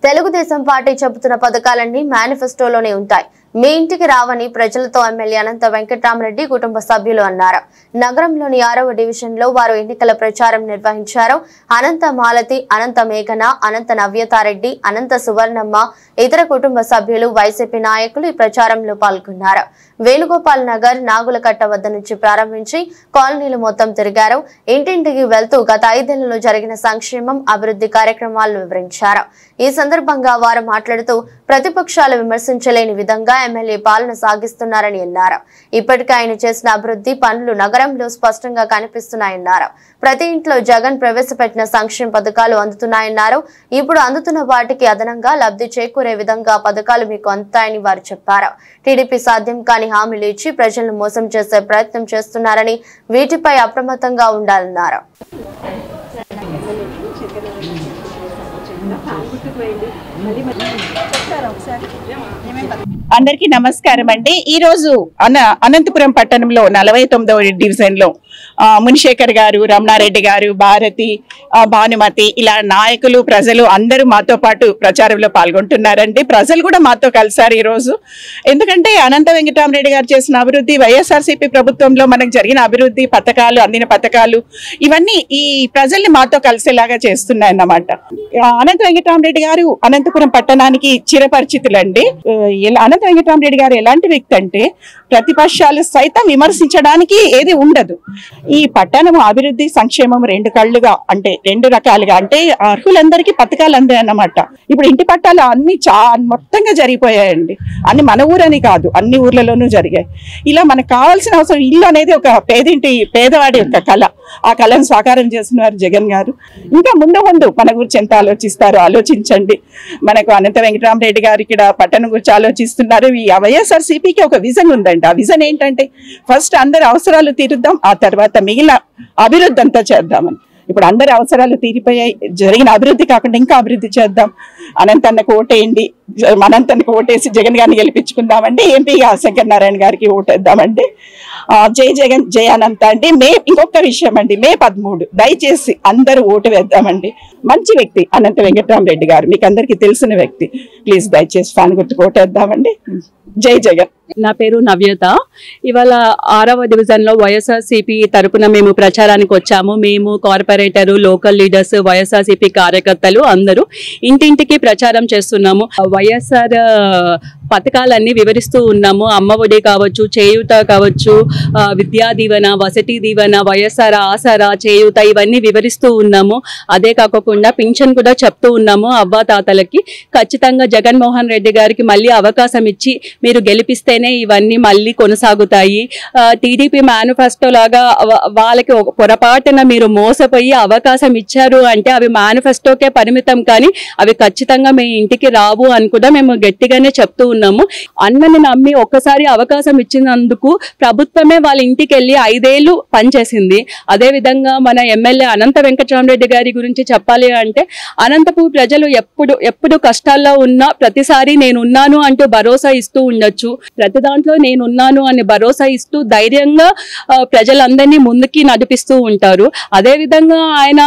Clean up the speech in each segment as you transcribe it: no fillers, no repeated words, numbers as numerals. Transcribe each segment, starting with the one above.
Telugu Desam party చెబుతున్న పథకాలన్నీ మేనిఫెస్టోలోనే ఉంటాయి. మీ ఇంటికి రావని ప్రజలతో ఎమ్మెల్యే అనంత వెంకటరామరెడ్డి కుటుంబ సభ్యులు అన్నారు. నగరంలోని 6వ డివిజన్ లో వారు ఎన్నికల ప్రచారం నిర్వహించారు. అనంత మాలతి, అనంత మేఘన, అనంత నవ్యతారెడ్డి, అనంత సువర్ణమ్మ, ఇతర కుటుంబ సభ్యులు, వైసీపీ నాయకులు ఈ ప్రచారంలో పాల్గొన్నారు. వేణుగోపాల్ నగర్, నాగులకట్ట వద్ద నుంచి ప్రారంభించి కాలనీలు మొత్తం తిరిగారు. ఇంటింటికి వెళ్తూ గత 5 ఏళ్లలో జరిగిన సంక్షేమం, అభివృద్ధి కార్యక్రమాలను వివరించారు. ఈ సందర్భంగా వారు మాట్లాడుతూ ప్రతిపక్షాలు విమర్శించలేని విధంగా ఎమ్మెల్యే పాలన సాగిస్తున్నారని అన్నారు. ఇప్పటికే ఆయన చేసిన అభివృద్ధి పనులు నగరంలో స్పష్టంగా కనిపిస్తున్నాయన్నారు. ప్రతి ఇంట్లో జగన్ ప్రవేశపెట్టిన సంక్షేమ పథకాలు అందుతున్నాయన్నారు. ఇప్పుడు అందుతున్న వాటికి అదనంగా లబ్ధి చేకూరే విధంగా పథకాలు మీకు అందుతాయని వారు చెప్పారు. టీడీపీ సాధ్యం కాని హామీలు ఇచ్చి ప్రజలను మోసం చేసే ప్రయత్నం చేస్తున్నారని, వీటిపై అప్రమత్తంగా ఉండాలన్నారు. అందరికీ నమస్కారం అండి. ఈ రోజు అనంతపురం పట్టణంలో 49వ డివిజన్ లో మునిశేఖర్ గారు, రమణారెడ్డి గారు, భారతి, భానుమతి ఇలా నాయకులు, ప్రజలు అందరూ మాతో పాటు ప్రచారంలో పాల్గొంటున్నారండి. ప్రజలు కూడా మాతో కలిసారు ఈ రోజు. ఎందుకంటే అనంత వెంకటరామరెడ్డి గారు చేసిన అభివృద్ధి, వైఎస్ఆర్సీపీ ప్రభుత్వంలో మనకు జరిగిన అభివృద్ధి పథకాలు, అందిన పథకాలు ఇవన్నీ ఈ ప్రజల్ని మాతో కలిసేలాగా చేస్తున్నాయన్నమాట. అనంత వెంకటరామరెడ్డి గారు అనంతపురం పట్టణానికి చిరపరిచితులండి. అనంత వెంకటరామరెడ్డి గారు ఎలాంటి వ్యక్తి అంటే ప్రతిపక్షాలు సైతం విమర్శించడానికి ఏది ఉండదు. ఈ పట్టణం అభివృద్ధి, సంక్షేమం రెండు కళ్ళుగా, అంటే రెండు రకాలుగా, అంటే అర్హులందరికీ పథకాలు అందాయి అన్నమాట. ఇప్పుడు ఇంటి పట్టాలు అన్ని మొత్తంగా జరిగిపోయాయండి. అన్ని మన ఊరని కాదు, అన్ని ఊర్లలోనూ జరిగాయి. ఇలా మనకు కావాల్సిన అవసరం ఇల్లు అనేది ఒక పేదవాడి యొక్క కళ. ఆ కళను సాకారం చేస్తున్నారు జగన్ గారు. ఇంకా ముందు మన గురించి ఎంత ఆలోచిస్తారో ఆలోచించండి. మనకు అనంత వెంకటరామరెడ్డి గారు ఇక్కడ పట్టణం గురించి ఆలోచిస్తున్నారు. ఈ వైఎస్ఆర్సీపీకి ఒక విజన్ ఉందండి. ఆ విజన్ ఏంటంటే ఫస్ట్ అందరి అవసరాలు తీరుద్దాం, ఆ తర్వాత మిగిలిన అభివృద్ధి అంతా చేద్దామని. ఇప్పుడు అందరి అవసరాలు తీరిపోయాయి. జరిగిన అభివృద్ధి కాకుండా ఇంకా అభివృద్ధి చేద్దాం. అనంతన్నకు ఓటేయండి, అనంతన్నకు ఓటేసి జగన్ గారిని గెలిపించుకుందామండి. ఎంపీగా శంకర్ నారాయణ గారికి ఓటేద్దామండి. జై జగన్, జై అనంత అండి. ఇంకొక విషయం అండి, మే 13 దయచేసి అందరూ ఓటు వేద్దామండి. మంచి వ్యక్తి అనంత వెంకటరామరెడ్డి గారు, మీకు అందరికీ తెలిసిన వ్యక్తి. ప్లీజ్ దయచేసి ఫ్యాన్ గుర్తుకు ఓటేద్దామండి. జై జగన్. నా పేరు నవ్యత. ఇవాళ 6వ డివిజన్ లో వైఎస్ఆర్సీపీ తరపున మేము ప్రచారానికి వచ్చాము. మేము కార్పొరేటర్, లోకల్ లీడర్స్, వైఎస్ఆర్సీపీ కార్యకర్తలు అందరూ ఇంటింటికి ప్రచారం చేస్తున్నాము. వైఎస్ఆర్ పథకాలన్నీ వివరిస్తూ ఉన్నాము. అమ్మఒడి కావచ్చు, చేయూత కావచ్చు, విద్యా దీవెన, వసతి దీవెన, వైఎస్ఆర్ ఆసరా, చేయూత ఇవన్నీ వివరిస్తూ ఉన్నాము. అదే కాకుండా పింఛన్ కూడా చెప్తూ ఉన్నాము. అవ్వాతాతలకి ఖచ్చితంగా జగన్మోహన్ రెడ్డి గారికి మళ్ళీ అవకాశం ఇచ్చి మీరు గెలిపిస్తేనే ఇవన్నీ మళ్ళీ కొనసాగుతాయి. టీడీపీ మేనిఫెస్టో లాగా వాళ్ళకి పొరపాటున మీరు మోసపోయి అవకాశం ఇచ్చారు అంటే అవి మేనిఫెస్టోకే పరిమితం, కానీ అవి ఖచ్చితంగా మీ ఇంటికి రావు అని కూడా మేము గట్టిగానే చెప్తూ ఉన్నాము. అన్నని నమ్మి ఒక్కసారి అవకాశం ఇచ్చినందుకు ప్రభుత్వమే వాళ్ళ ఇంటికి వెళ్ళి 5 ఏళ్లు పనిచేసింది. అదే విధంగా మన ఎమ్మెల్యే అనంత వెంకటరామరెడ్డి గారి గురించి చెప్పాలి అంటే అనంతపూర్ ప్రజలు ఎప్పుడు కష్టాల్లో ఉన్నా ప్రతిసారి నేనున్నాను అంటూ భరోసా ఇస్తూ ఉండొచ్చు. ప్రతి దాంట్లో నేనున్నాను అని భరోసా ఇస్తూ ధైర్యంగా ప్రజలందరినీ ముందుకి నడిపిస్తూ ఉంటారు. అదే విధంగా ఆయన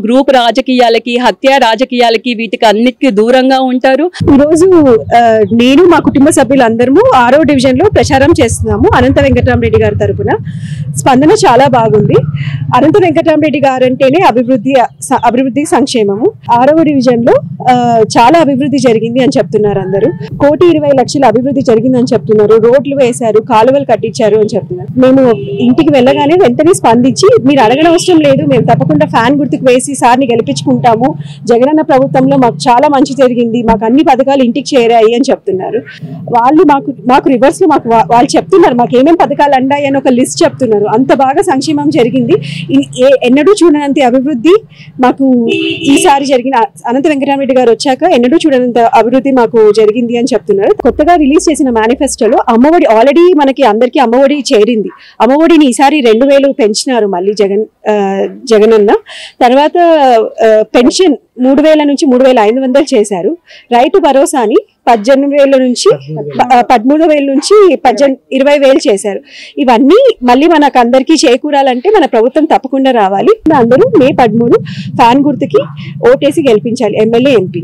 గ్రూప్ రాజకీయాలకి, హత్య రాజకీయాలకి, వీటికి అన్నిటికీ దూరంగా ఉంటారు. ఈరోజు నేను మా కుటుంబ సభ్యులందరము 6వ డివిజన్ లో ప్రచారం చేస్తున్నాము అనంత వెంకటరామరెడ్డి గారి తరపున. స్పందన చాలా బాగుంది. అనంత వెంకటరామరెడ్డి గారు అంటేనే అభివృద్ధి సంక్షేమము. 6వ డివిజన్ లో చాలా అభివృద్ధి జరిగింది అని చెప్తున్నారు అందరూ. 1,20,00,000 అభివృద్ధి జరిగిందని చెప్తున్నారు. రోడ్లు వేశారు, కాలువలు కట్టించారు అని చెప్తున్నారు. మేము ఇంటికి వెళ్ళగానే వెంటనే స్పందించి మీరు అడగడం అవసరం లేదు, మేము తప్పకుండా ఫ్యాన్ గుర్తుకు వేసి సార్ని గెలిపించుకుంటాము, జగనన్న ప్రభుత్వంలో మాకు చాలా మంచి జరిగింది, మాకు అన్ని పథకాలు ఇంటికి చేరాయి అని చెప్తున్నారు. వాళ్ళు మాకు రివర్స్ లో వాళ్ళు చెప్తున్నారు మాకు ఏమేమి పథకాలు అందాయి అని ఒక లిస్ట్ చెప్తున్నారు. అంత బాగా సంక్షేమం జరిగింది. ఎన్నడూ చూడనంత అభివృద్ధి మాకు ఈసారి జరిగిన అనంత వెంకటరామరెడ్డి గారు వచ్చాక ఎన్నడూ చూడనంత అభివృద్ధి మాకు జరిగింది అని చెప్తున్నారు. కొత్తగా రిలీజ్ చేసిన మేనిఫెస్టోలో అమ్మఒడి ఆల్రెడీ మనకి అందరికీ అమ్మఒడి చేరింది. అమ్మఒడిని ఈసారి 2,000 పెంచినారు మళ్ళీ జగనన్న. తర్వాత పెన్షన్ 3,000 నుంచి 3,500 చేశారు. రైతు భరోసాని 18,000 నుంచి 13,000 నుంచి 20,000 చేశారు. ఇవన్నీ మళ్ళీ మనకు అందరికీ చేకూరాలంటే మన ప్రభుత్వం తప్పకుండా రావాలి. అందరూ మే 13 ఫ్యాన్ గుర్తుకి ఓటేసి గెలిపించాలి ఎమ్మెల్యే, ఎంపీ.